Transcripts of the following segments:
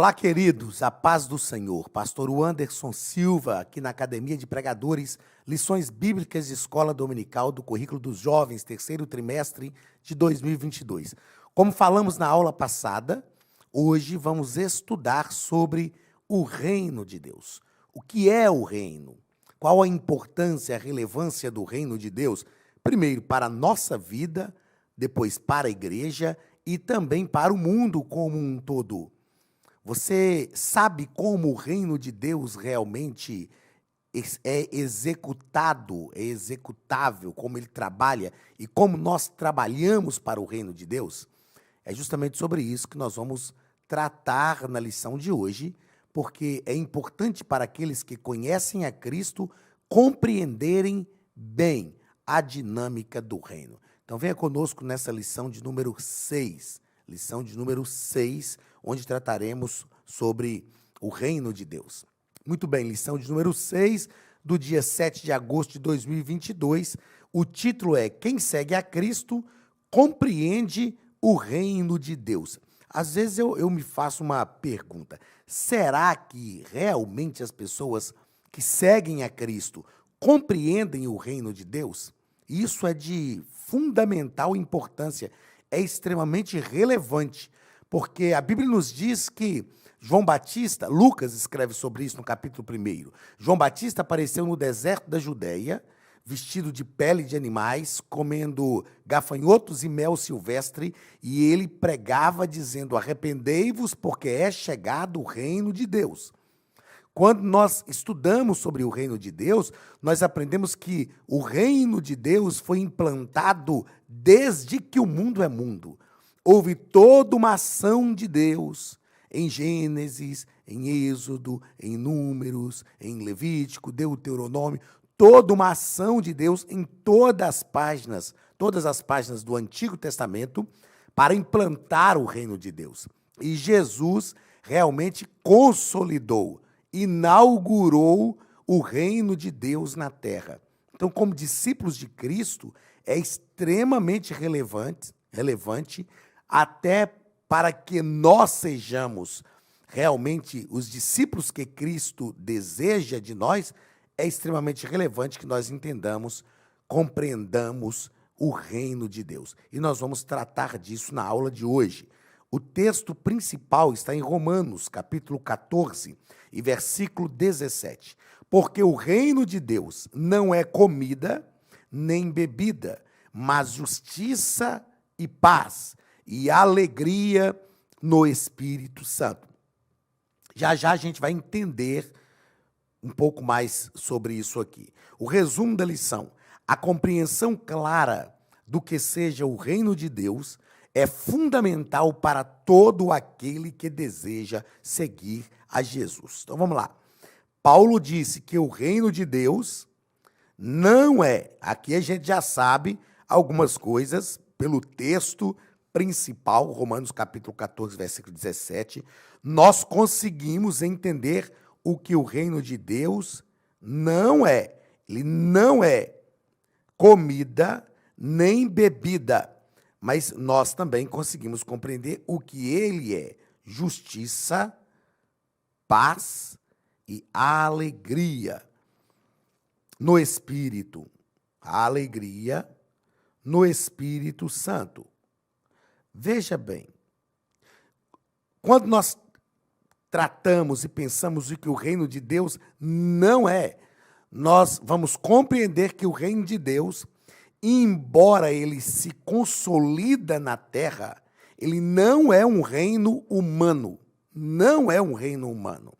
Olá, queridos, a paz do Senhor. Pastor Anderson Silva, aqui na Academia de Pregadores, lições bíblicas de escola dominical do currículo dos jovens, terceiro trimestre de 2022. Como falamos na aula passada, hoje vamos estudar sobre o reino de Deus. O que é o reino? Qual a importância, a relevância do reino de Deus? Primeiro, para a nossa vida, depois para a igreja e também para o mundo como um todo. Você sabe como o reino de Deus realmente é executado, é executável, como ele trabalha e como nós trabalhamos para o reino de Deus? É justamente sobre isso que nós vamos tratar na lição de hoje, porque é importante para aqueles que conhecem a Cristo compreenderem bem a dinâmica do reino. Então venha conosco nessa lição de número 6. Lição de número 6, onde trataremos sobre o reino de Deus. Muito bem, lição de número 6, do dia 7 de agosto de 2022. O título é Quem segue a Cristo compreende o reino de Deus. Às vezes eu me faço uma pergunta. Será que realmente as pessoas que seguem a Cristo compreendem o reino de Deus? Isso é de fundamental importância. É extremamente relevante, porque a Bíblia nos diz que João Batista, Lucas escreve sobre isso no capítulo 1. João Batista apareceu no deserto da Judéia, vestido de pele de animais, comendo gafanhotos e mel silvestre, e ele pregava dizendo: arrependei-vos, porque é chegado o reino de Deus. Quando nós estudamos sobre o reino de Deus, nós aprendemos que o reino de Deus foi implantado desde que o mundo é mundo. Houve toda uma ação de Deus em Gênesis, em Êxodo, em Números, em Levítico, Deuteronômio, toda uma ação de Deus em todas as páginas do Antigo Testamento para implantar o reino de Deus. E Jesus realmente consolidou, inaugurou o reino de Deus na terra. Então, como discípulos de Cristo, é extremamente relevante até para que nós sejamos realmente os discípulos que Cristo deseja de nós, é extremamente relevante que nós entendamos, compreendamos o reino de Deus. E nós vamos tratar disso na aula de hoje. O texto principal está em Romanos, capítulo 14, e versículo 17. Porque o reino de Deus não é comida nem bebida, mas justiça e paz e alegria no Espírito Santo. Já já a gente vai entender um pouco mais sobre isso aqui. O resumo da lição: a compreensão clara do que seja o reino de Deus é fundamental para todo aquele que deseja seguir a Jesus. Então vamos lá. Paulo disse que o reino de Deus não é, aqui a gente já sabe algumas coisas pelo texto principal, Romanos capítulo 14, versículo 17, nós conseguimos entender o que o reino de Deus não é. Ele não é comida nem bebida. Mas nós também conseguimos compreender o que ele é: justiça, paz e alegria no Espírito. A alegria no Espírito Santo. Veja bem, quando nós tratamos e pensamos o que o reino de Deus não é, nós vamos compreender que o reino de Deus, embora ele se consolida na terra, ele não é um reino humano. Não é um reino humano.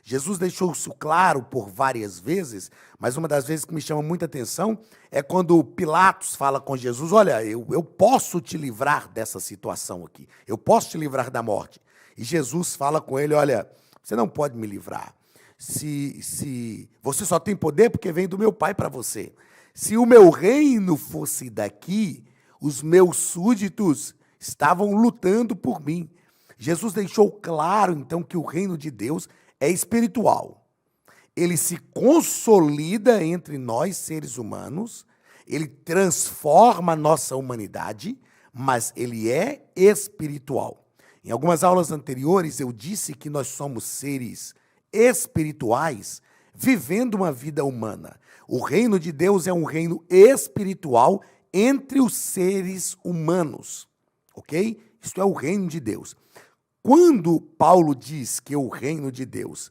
Jesus deixou isso claro por várias vezes, mas uma das vezes que me chama muita atenção é quando Pilatos fala com Jesus: olha, eu posso te livrar dessa situação aqui, eu posso te livrar da morte. E Jesus fala com ele: olha, você não pode me livrar. Se você só tem poder porque vem do meu Pai para você. Se o meu reino fosse daqui, os meus súditos estavam lutando por mim. Jesus deixou claro, então, que o reino de Deus é espiritual. Ele se consolida entre nós, seres humanos, ele transforma a nossa humanidade, mas ele é espiritual. Em algumas aulas anteriores eu disse que nós somos seres espirituais vivendo uma vida humana. O reino de Deus é um reino espiritual entre os seres humanos, ok? Isto é o reino de Deus. Quando Paulo diz que o reino de Deus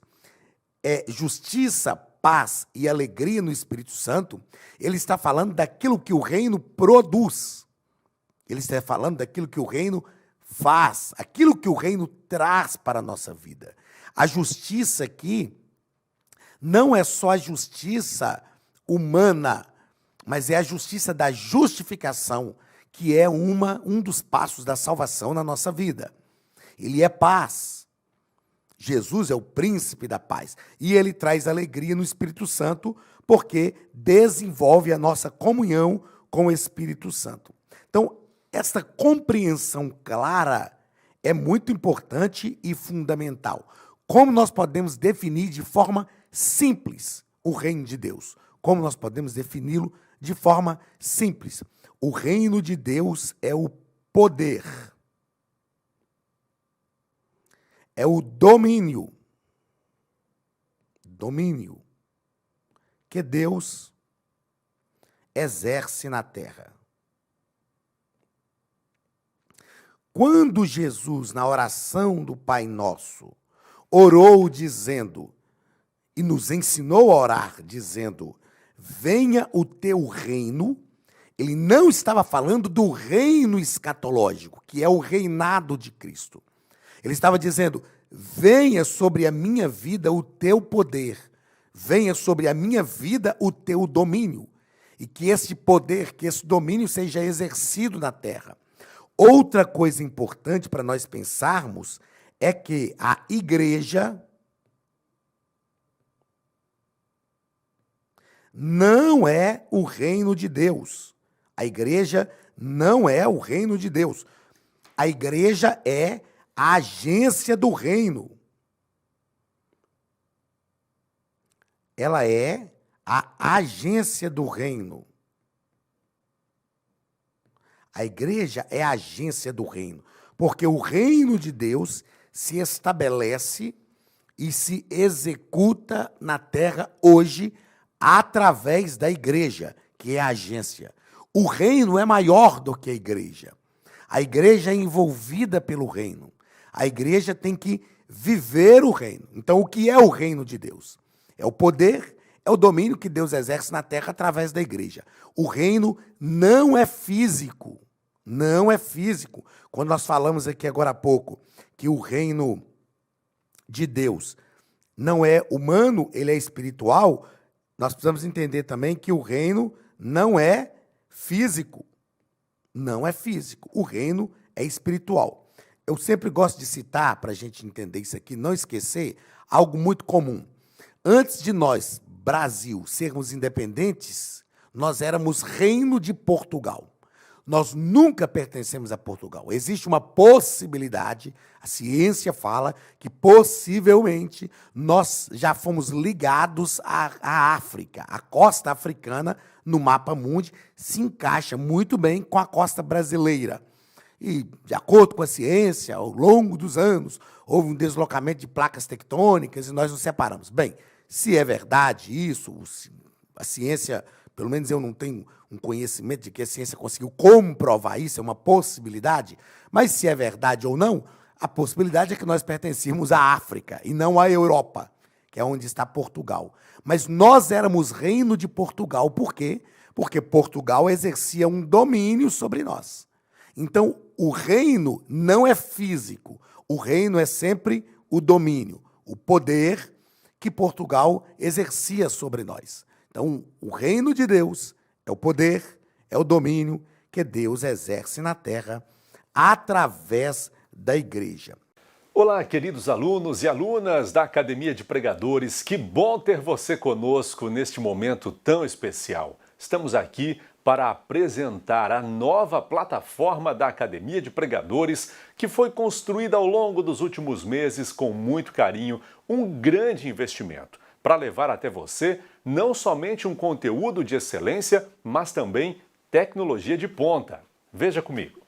é justiça, paz e alegria no Espírito Santo, ele está falando daquilo que o reino produz. Ele está falando daquilo que o reino faz, aquilo que o reino traz para a nossa vida. A justiça aqui não é só a justiça humana, mas é a justiça da justificação, que é um dos passos da salvação na nossa vida. Ele é paz. Jesus é o príncipe da paz. E ele traz alegria no Espírito Santo, porque desenvolve a nossa comunhão com o Espírito Santo. Então, essa compreensão clara é muito importante e fundamental. Como nós podemos definir de forma simples o reino de Deus? Como nós podemos defini-lo de forma simples? O reino de Deus é o poder, é o domínio que Deus exerce na terra. Quando Jesus, na oração do Pai Nosso, orou dizendo, e nos ensinou a orar, dizendo, venha o teu reino, ele não estava falando do reino escatológico, que é o reinado de Cristo. Ele estava dizendo, venha sobre a minha vida o teu poder, venha sobre a minha vida o teu domínio, e que esse poder, que esse domínio seja exercido na terra. Outra coisa importante para nós pensarmos é que a igreja não é o reino de Deus. A igreja não é o reino de Deus. A igreja é a agência do reino. Ela é a agência do reino. A igreja é a agência do reino, porque o reino de Deus se estabelece e se executa na terra hoje através da igreja, que é a agência. O reino é maior do que a igreja. A igreja é envolvida pelo reino. A igreja tem que viver o reino. Então, o que é o reino de Deus? É o poder, é o domínio que Deus exerce na terra através da igreja. O reino não é físico. Não é físico. Quando nós falamos aqui agora há pouco que o reino de Deus não é humano, ele é espiritual, nós precisamos entender também que o reino não é físico. Não é físico. O reino é espiritual. Eu sempre gosto de citar, para a gente entender isso aqui, não esquecer, algo muito comum. Antes de nós, Brasil, sermos independentes, nós éramos reino de Portugal. Nós nunca pertencemos a Portugal. Existe uma possibilidade, a ciência fala, que possivelmente nós já fomos ligados à África. A costa africana, no mapa mundi, se encaixa muito bem com a costa brasileira. E, de acordo com a ciência, ao longo dos anos, houve um deslocamento de placas tectônicas e nós nos separamos. Bem, se é verdade isso, a ciência, pelo menos eu não tenho um conhecimento de que a ciência conseguiu comprovar isso, é uma possibilidade, mas se é verdade ou não, a possibilidade é que nós pertencíamos à África e não à Europa, que é onde está Portugal. Mas nós éramos reino de Portugal. Por quê? Porque Portugal exercia um domínio sobre nós. Então, o reino não é físico. O reino é sempre o domínio, o poder que Portugal exercia sobre nós. Então, o reino de Deus é o poder, é o domínio que Deus exerce na terra através da igreja. Olá, queridos alunos e alunas da Academia de Pregadores, que bom ter você conosco neste momento tão especial. Estamos aqui para apresentar a nova plataforma da Academia de Pregadores, que foi construída ao longo dos últimos meses com muito carinho, um grande investimento, para levar até você não somente um conteúdo de excelência, mas também tecnologia de ponta. Veja comigo.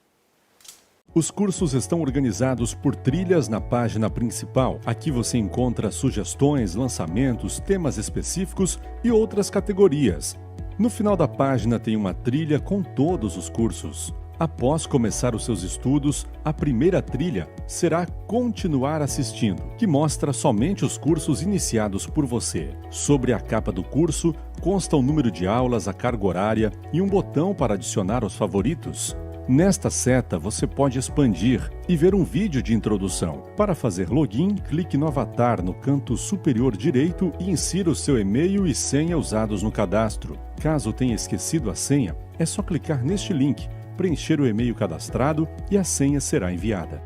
Os cursos estão organizados por trilhas na página principal. Aqui você encontra sugestões, lançamentos, temas específicos e outras categorias. No final da página tem uma trilha com todos os cursos. Após começar os seus estudos, a primeira trilha será Continuar assistindo, que mostra somente os cursos iniciados por você. Sobre a capa do curso, consta o número de aulas, a carga horária e um botão para adicionar os favoritos. Nesta seta, você pode expandir e ver um vídeo de introdução. Para fazer login, clique no avatar no canto superior direito e insira o seu e-mail e senha usados no cadastro. Caso tenha esquecido a senha, é só clicar neste link, preencher o e-mail cadastrado e a senha será enviada.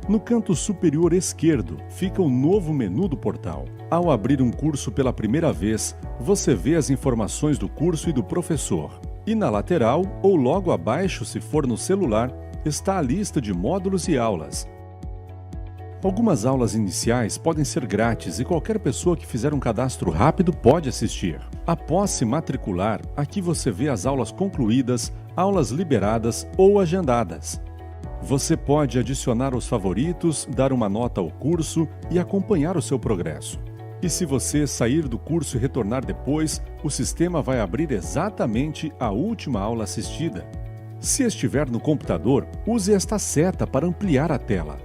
No canto superior esquerdo fica o novo menu do portal. Ao abrir um curso pela primeira vez, você vê as informações do curso e do professor. E na lateral, ou logo abaixo se for no celular, está a lista de módulos e aulas. Algumas aulas iniciais podem ser grátis e qualquer pessoa que fizer um cadastro rápido pode assistir. Após se matricular, aqui você vê as aulas concluídas, aulas liberadas ou agendadas. Você pode adicionar os favoritos, dar uma nota ao curso e acompanhar o seu progresso. E se você sair do curso e retornar depois, o sistema vai abrir exatamente a última aula assistida. Se estiver no computador, use esta seta para ampliar a tela.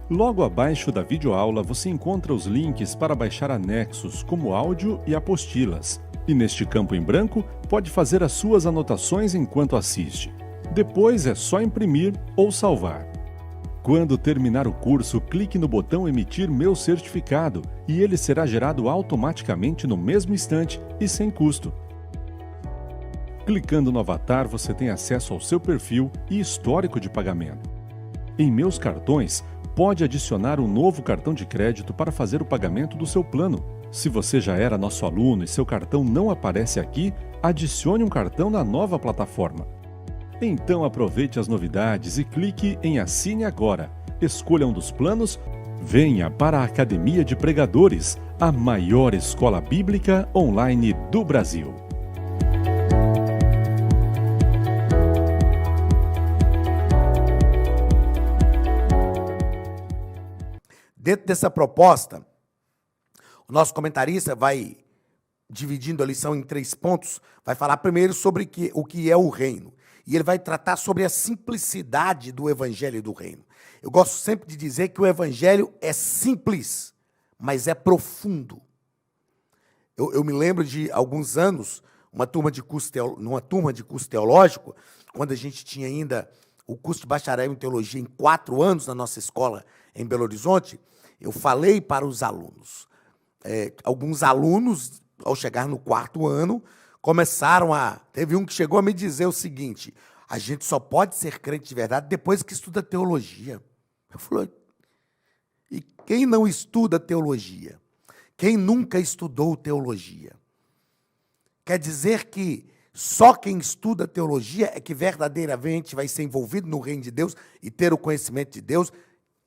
Logo abaixo da videoaula você encontra os links para baixar anexos, como áudio e apostilas. E neste campo em branco, pode fazer as suas anotações enquanto assiste. Depois é só imprimir ou salvar. Quando terminar o curso, clique no botão Emitir meu certificado e ele será gerado automaticamente no mesmo instante e sem custo. Clicando no avatar, você tem acesso ao seu perfil e histórico de pagamento. Em Meus Cartões, pode adicionar um novo cartão de crédito para fazer o pagamento do seu plano. Se você já era nosso aluno e seu cartão não aparece aqui, adicione um cartão na nova plataforma. Então aproveite as novidades e clique em Assine Agora. Escolha um dos planos. Venha para a Academia de Pregadores, a maior escola bíblica online do Brasil. Dentro dessa proposta, o nosso comentarista vai dividindo a lição em 3 pontos. Vai falar primeiro sobre o que é o reino. E ele vai tratar sobre a simplicidade do evangelho do reino. Eu gosto sempre de dizer que o evangelho é simples, mas é profundo. Eu me lembro de alguns anos, numa turma de curso teológico, quando a gente tinha ainda o curso de bacharel em teologia em 4 anos na nossa escola em Belo Horizonte, eu falei para os alunos. Alguns alunos, ao chegar no 4º ano, teve um que chegou a me dizer o seguinte: a gente só pode ser crente de verdade depois que estuda teologia. Eu falei, e quem não estuda teologia? Quem nunca estudou teologia? Quer dizer que só quem estuda teologia é que verdadeiramente vai ser envolvido no reino de Deus e ter o conhecimento de Deus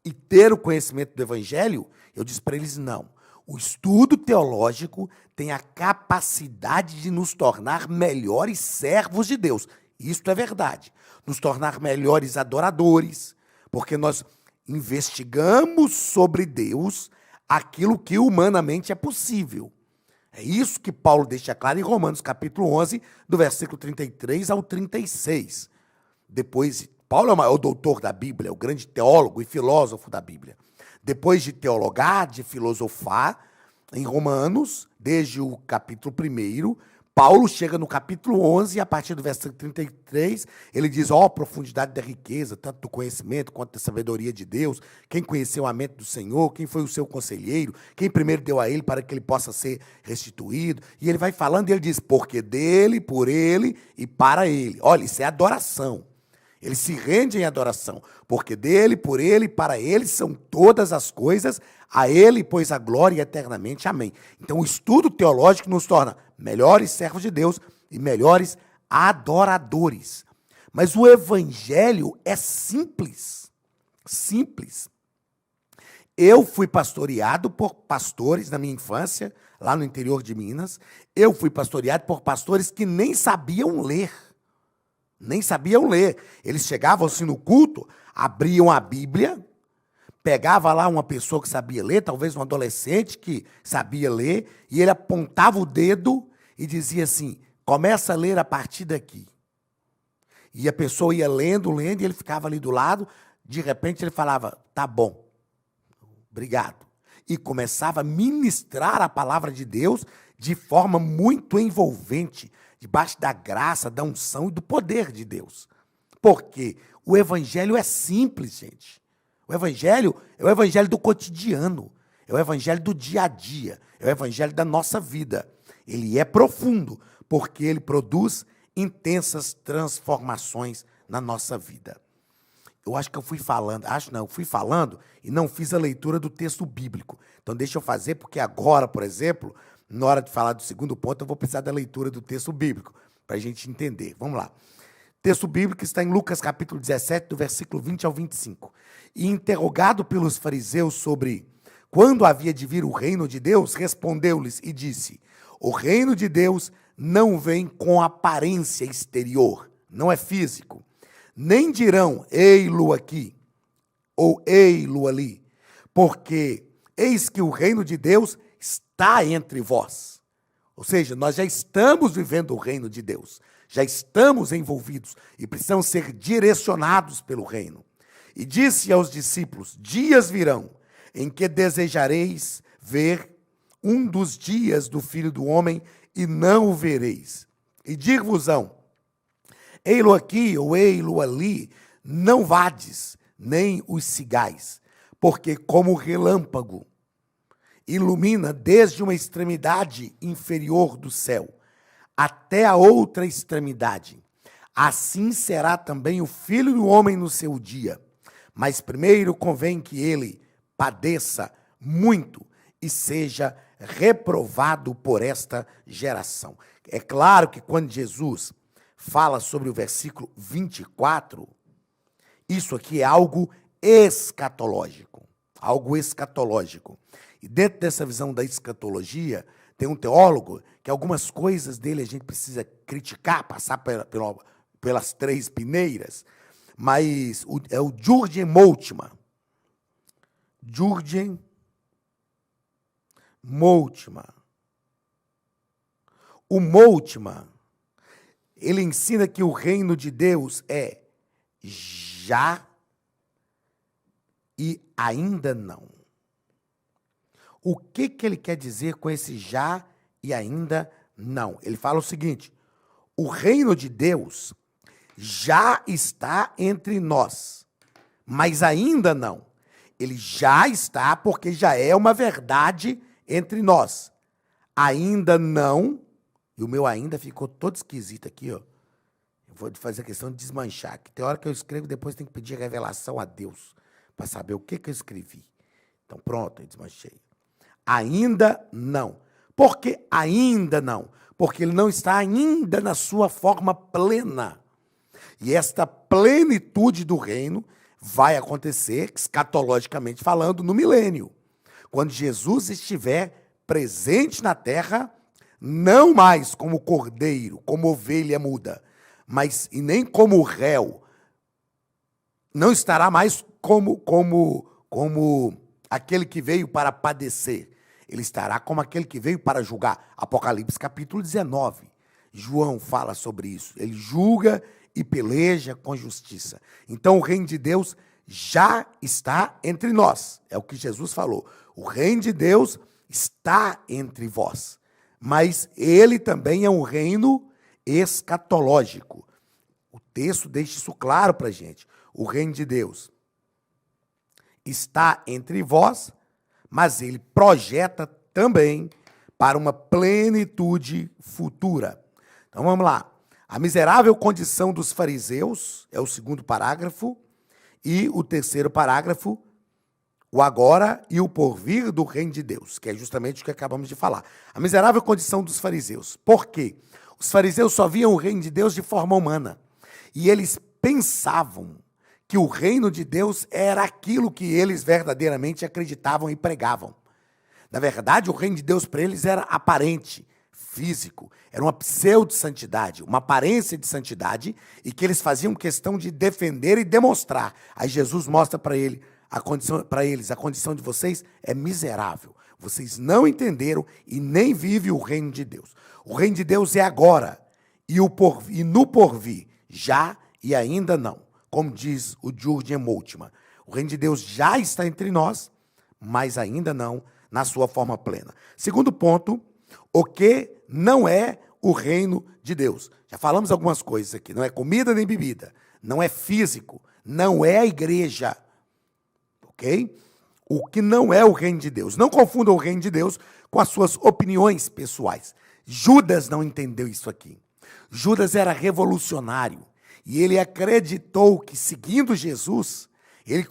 e ter o conhecimento do evangelho? Eu disse para eles, não. O estudo teológico tem a capacidade de nos tornar melhores servos de Deus. Isto é verdade. Nos tornar melhores adoradores, porque nós investigamos sobre Deus aquilo que humanamente é possível. É isso que Paulo deixa claro em Romanos capítulo 11, do versículo 33 ao 36. Depois, Paulo é o maior doutor da Bíblia, é o grande teólogo e filósofo da Bíblia. Depois de teologar, de filosofar, em Romanos, desde o capítulo 1, Paulo chega no capítulo 11, e a partir do versículo 33, ele diz, profundidade da riqueza, tanto do conhecimento quanto da sabedoria de Deus, quem conheceu a mente do Senhor, quem foi o seu conselheiro, quem primeiro deu a ele para que ele possa ser restituído. E ele vai falando e ele diz, porque dele, por ele e para ele. Olha, isso é adoração. Ele se rende em adoração, porque dele, por ele e para ele são todas as coisas, a ele, pois, a glória eternamente. Amém. Então, o estudo teológico nos torna melhores servos de Deus e melhores adoradores. Mas o evangelho é simples. Simples. Eu fui pastoreado por pastores na minha infância, lá no interior de Minas. Eu fui pastoreado por pastores que nem sabiam ler. Nem sabiam ler. Eles chegavam assim no culto, abriam a Bíblia, pegava lá uma pessoa que sabia ler, talvez um adolescente que sabia ler, e ele apontava o dedo e dizia assim, começa a ler a partir daqui. E a pessoa ia lendo, lendo, e ele ficava ali do lado, de repente ele falava, tá bom, obrigado. E começava a ministrar a palavra de Deus de forma muito envolvente, debaixo da graça, da unção e do poder de Deus. Porque o evangelho é simples, gente. O evangelho é o evangelho do cotidiano, é o evangelho do dia a dia, é o evangelho da nossa vida. Ele é profundo, porque ele produz intensas transformações na nossa vida. Eu acho que eu fui falando e não fiz a leitura do texto bíblico. Então deixa eu fazer, porque agora, por exemplo, na hora de falar do segundo ponto, eu vou precisar da leitura do texto bíblico, para a gente entender. Vamos lá. O texto bíblico está em Lucas capítulo 17, do versículo 20 ao 25. E interrogado pelos fariseus sobre quando havia de vir o reino de Deus, respondeu-lhes e disse, o reino de Deus não vem com aparência exterior, não é físico. Nem dirão, ei-lo aqui, ou ei-lo ali, porque eis que o reino de Deus está entre vós. Ou seja, nós já estamos vivendo o reino de Deus, já estamos envolvidos e precisamos ser direcionados pelo reino. E disse aos discípulos, dias virão em que desejareis ver um dos dias do Filho do Homem e não o vereis. E dir-vos-ão, ei-lo aqui ou ei-lo ali, não vades, nem os sigais, porque como o relâmpago ilumina desde uma extremidade inferior do céu até a outra extremidade, assim será também o Filho do Homem no seu dia. Mas primeiro convém que ele padeça muito e seja reprovado por esta geração. É claro que quando Jesus fala sobre o versículo 24, isso aqui é algo escatológico. Algo escatológico. E dentro dessa visão da escatologia, tem um teólogo que algumas coisas dele a gente precisa criticar, passar pelas três peneiras, mas é o Jürgen Moltmann. Jürgen Moltmann. O Moltmann, ele ensina que o reino de Deus é já e ainda não. O que ele quer dizer com esse já e ainda não? Ele fala o seguinte, o reino de Deus já está entre nós, mas ainda não. Ele já está porque já é uma verdade entre nós. Ainda não, e o meu ainda ficou todo esquisito aqui, ó. Eu vou fazer a questão de desmanchar, que tem hora que eu escrevo, depois tem que pedir revelação a Deus, para saber o que eu escrevi. Então pronto, eu desmanchei. Ainda não. Por que ainda não? Porque ele não está ainda na sua forma plena. E esta plenitude do reino vai acontecer, escatologicamente falando, no milênio. Quando Jesus estiver presente na terra, não mais como cordeiro, como ovelha muda, mas e nem como réu. Não estará mais como aquele que veio para padecer. Ele estará como aquele que veio para julgar. Apocalipse capítulo 19. João fala sobre isso. Ele julga e peleja com justiça. Então o reino de Deus já está entre nós. É o que Jesus falou. O reino de Deus está entre vós. Mas ele também é um reino escatológico. O texto deixa isso claro para a gente. O reino de Deus está entre vós, mas ele projeta também para uma plenitude futura. Então vamos lá. A miserável condição dos fariseus é o segundo parágrafo, e o terceiro parágrafo, o agora e o porvir do reino de Deus, que é justamente o que acabamos de falar. A miserável condição dos fariseus. Por quê? Os fariseus só viam o reino de Deus de forma humana, e eles pensavam que o reino de Deus era aquilo que eles verdadeiramente acreditavam e pregavam. Na verdade, o reino de Deus para eles era aparente, físico, era uma pseudo-santidade, uma aparência de santidade, e que eles faziam questão de defender e demonstrar. Aí Jesus mostra para eles, a condição de vocês é miserável. Vocês não entenderam e nem vivem o reino de Deus. O reino de Deus é agora e no porvir, já e ainda não. Como diz o Jürgen Moltmann, o reino de Deus já está entre nós, mas ainda não na sua forma plena. Segundo ponto, o que não é o reino de Deus. Já falamos algumas coisas aqui. Não é comida nem bebida. Não é físico. Não é a igreja. Ok? O que não é o reino de Deus. Não confunda o reino de Deus com as suas opiniões pessoais. Judas não entendeu isso aqui. Judas era revolucionário. E ele acreditou que, seguindo Jesus, ele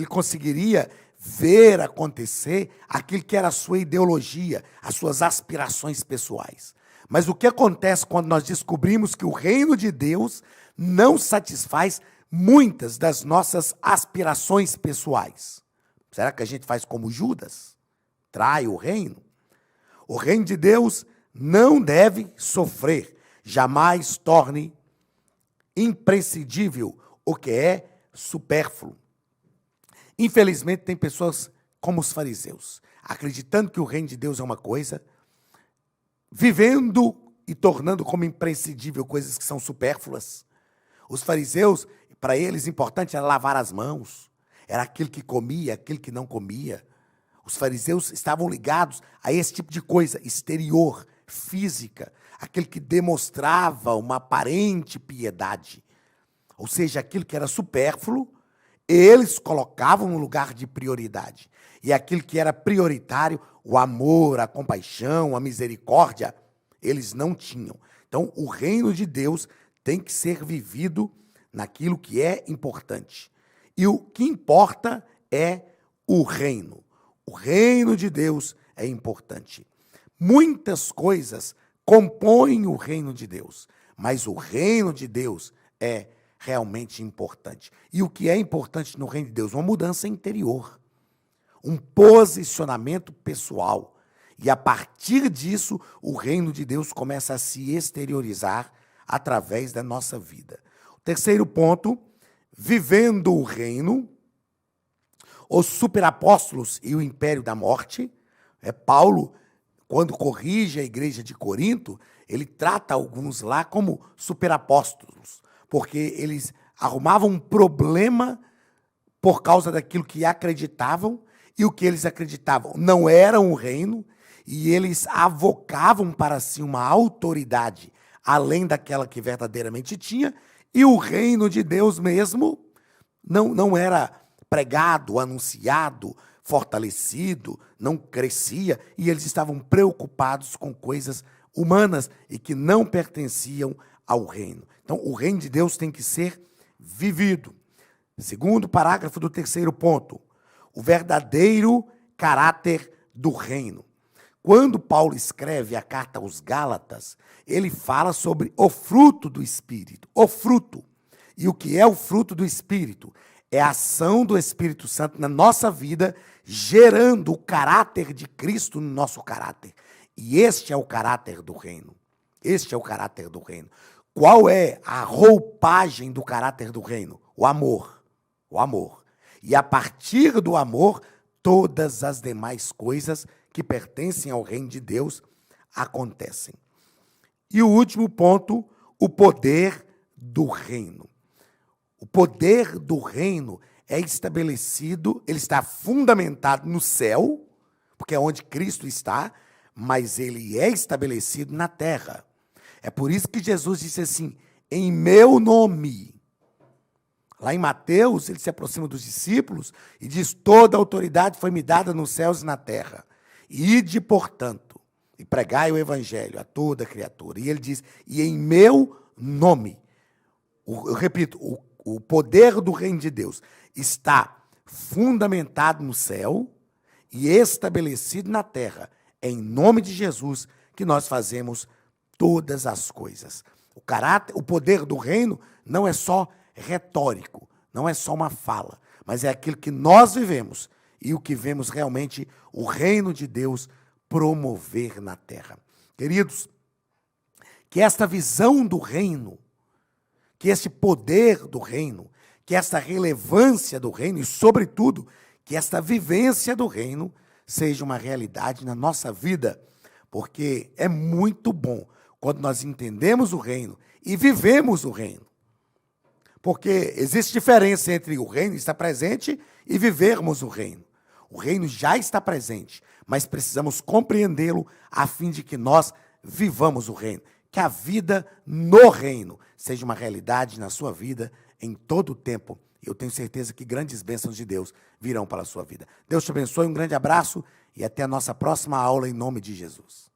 conseguiria ver acontecer aquilo que era a sua ideologia, as suas aspirações pessoais. Mas o que acontece quando nós descobrimos que o reino de Deus não satisfaz muitas das nossas aspirações pessoais? Será que a gente faz como Judas? Trai o reino? O reino de Deus não deve sofrer, jamais torne imprescindível o que é supérfluo. Infelizmente, tem pessoas como os fariseus, acreditando que o reino de Deus é uma coisa, vivendo e tornando como imprescindível coisas que são supérfluas. Os fariseus, para eles, importante era lavar as mãos, era aquilo que comia, aquilo que não comia. Os fariseus estavam ligados a esse tipo de coisa exterior, física, aquilo que demonstrava uma aparente piedade. Ou seja, aquilo que era supérfluo, eles colocavam no lugar de prioridade. E aquilo que era prioritário, o amor, a compaixão, a misericórdia, eles não tinham. Então, o reino de Deus tem que ser vivido naquilo que é importante. E o que importa é o reino. O reino de Deus é importante. Muitas coisas compõem o reino de Deus, mas o reino de Deus é realmente importante. E o que é importante no reino de Deus? Uma mudança interior, um posicionamento pessoal. E a partir disso, o reino de Deus começa a se exteriorizar através da nossa vida. O terceiro ponto, vivendo o reino, os superapóstolos e o império da morte. Paulo, quando corrige a igreja de Corinto, ele trata alguns lá como superapóstolos, porque eles arrumavam um problema por causa daquilo que acreditavam, e o que eles acreditavam não era um reino, e eles avocavam para si uma autoridade além daquela que verdadeiramente tinha, e o reino de Deus mesmo não era pregado, anunciado, fortalecido, não crescia, e eles estavam preocupados com coisas humanas e que não pertenciam ao reino. Então, o reino de Deus tem que ser vivido. Segundo parágrafo do terceiro ponto, o verdadeiro caráter do reino. Quando Paulo escreve a carta aos Gálatas, ele fala sobre o fruto do Espírito, o fruto. E o que é o fruto do Espírito? É a ação do Espírito Santo na nossa vida, gerando o caráter de Cristo no nosso caráter. E este é o caráter do reino. Este é o caráter do reino. Qual é a roupagem do caráter do reino? O amor. O amor. E a partir do amor, todas as demais coisas que pertencem ao reino de Deus acontecem. E o último ponto, o poder do reino. O poder do reino é estabelecido, ele está fundamentado no céu, porque é onde Cristo está, mas ele é estabelecido na terra. É por isso que Jesus disse assim, em meu nome. Lá em Mateus, ele se aproxima dos discípulos e diz, toda a autoridade foi me dada nos céus e na terra. Ide, portanto, e pregai o evangelho a toda criatura. E ele diz, e em meu nome. Eu repito, o poder do reino de Deus está fundamentado no céu e estabelecido na terra. É em nome de Jesus que nós fazemos todas as coisas. O poder do reino não é só retórico, não é só uma fala, mas é aquilo que nós vivemos e o que vemos realmente o reino de Deus promover na terra. Queridos, que esta visão do reino, que este poder do reino, que esta relevância do reino e, sobretudo, que esta vivência do reino seja uma realidade na nossa vida, porque é muito bom quando nós entendemos o reino e vivemos o reino. Porque existe diferença entre o reino estar presente e vivermos o reino. O reino já está presente, mas precisamos compreendê-lo a fim de que nós vivamos o reino. Que a vida no reino seja uma realidade na sua vida em todo o tempo. Eu tenho certeza que grandes bênçãos de Deus virão para a sua vida. Deus te abençoe, um grande abraço e até a nossa próxima aula em nome de Jesus.